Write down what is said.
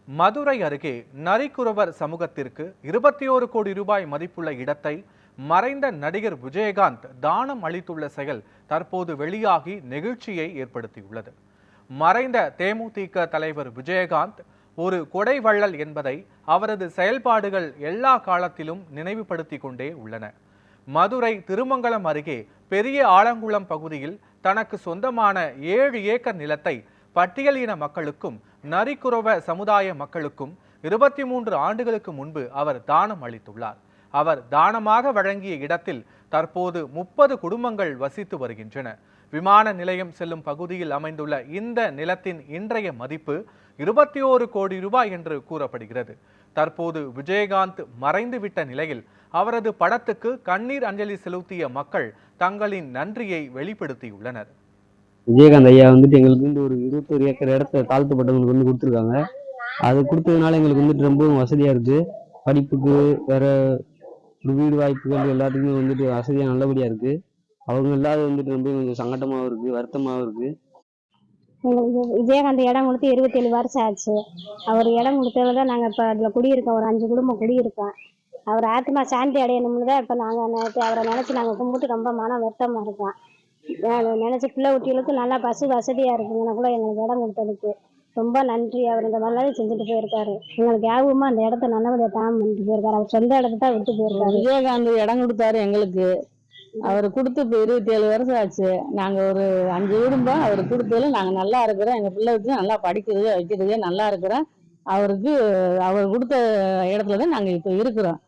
மதுரை அருகே நரிக்குறவர் சமூகத்திற்கு 21 கோடி ரூபாய் மதிப்புள்ள இடத்தை மறைந்த நடிகர் விஜயகாந்த் தானம் அளித்துள்ள செயல் தற்போது வெளியாகி நெகிழ்ச்சியை ஏற்படுத்தியுள்ளது. மறைந்த தேமுதிக தலைவர் விஜயகாந்த் ஒரு கொடைவள்ளல் என்பதை அவரது செயல்பாடுகள் எல்லா காலத்திலும் நினைவுபடுத்தி கொண்டே உள்ளன. மதுரை திருமங்கலம் அருகே பெரிய ஆலங்குளம் பகுதியில் தனக்கு சொந்தமான 7 ஏக்கர் நிலத்தை பட்டியலின மக்களுக்கும் நரிக்குறவ சமுதாய மக்களுக்கும் 23 ஆண்டுகளுக்கு முன்பு அவர் தானம் அளித்துள்ளார். அவர் தானமாக வழங்கிய இடத்தில் தற்போது 30 குடும்பங்கள் வசித்து வருகின்றன. விமான நிலையம் செல்லும் பகுதியில் அமைந்துள்ள இந்த நிலத்தின் இன்றைய மதிப்பு 21 கோடி ரூபாய் என்று கூறப்படுகிறது. தற்போது விஜயகாந்த் மறைந்துவிட்ட நிலையில் அவரது படத்துக்கு கண்ணீர் அஞ்சலி செலுத்திய மக்கள் தங்களின் நன்றியை வெளிப்படுத்தியுள்ளனர். விஜயகாந்த் ஐயா எங்களுக்கு ஒரு 21 ஏக்கர் இடத்த தாழ்த்தப்பட்டவங்களுக்கு கொடுத்துருக்காங்க. அது கொடுத்ததுனால எங்களுக்கு ரொம்பவும் வசதியா இருக்கு. படிப்புக்கு வேற வீடு வாய்ப்புகள் எல்லாத்துக்குமே வசதியா நல்லபடியா இருக்கு. அவங்க இல்லாத ரொம்ப கொஞ்சம் சங்கடமாகவும் இருக்கு, வருத்தமாகவும் இருக்கு. எங்களுக்கு விஜயகாந்த் இடம் கொடுத்து 27 வருஷம் ஆச்சு. அவர் இடம் கொடுத்ததுல நாங்கள் இப்போ அதில் குடியிருக்கோம். ஒரு 5 குடும்பம் குடியிருக்கோம். அவர் ஆத்மா சாந்தி அடையணும்னு தான் இப்போ நாங்கள் அவரை நினச்சி நாங்கள் கும்பிட்டு ரொம்ப மன வருத்தமாக இருக்கோம். நினச்சி பிள்ளை குட்டிகளுக்கு நல்லா பசு வசதியாக இருக்குங்கன்னா கூட எங்களுக்கு இடம் கொடுத்ததுக்கு ரொம்ப நன்றி. அவர் இந்த மாதிரிலாம் செஞ்சுட்டு போயிருக்காரு. எங்களுக்கு யாபகமாக அந்த இடத்த நல்லபடியாக தானம் பண்ணிட்டு போயிருக்காரு. அவர் சொந்த இடத்த தான் விட்டு போயிருக்காரு. விஜயகாந்த் இடம் கொடுத்தாரு எங்களுக்கு. அவர் கொடுத்து இப்போ 27 வருஷம் ஆச்சு. நாங்கள் ஒரு 5 குடும்பம் அவர் கொடுத்ததுல நாங்கள் நல்லா இருக்கிறோம். எங்கள் பிள்ளைக்கு நல்லா படிக்கிறது வைக்கிறது நல்லா இருக்கிறோம். அவருக்கு அவர் கொடுத்த இடத்துல தான் நாங்கள் இப்போ இருக்கிறோம்.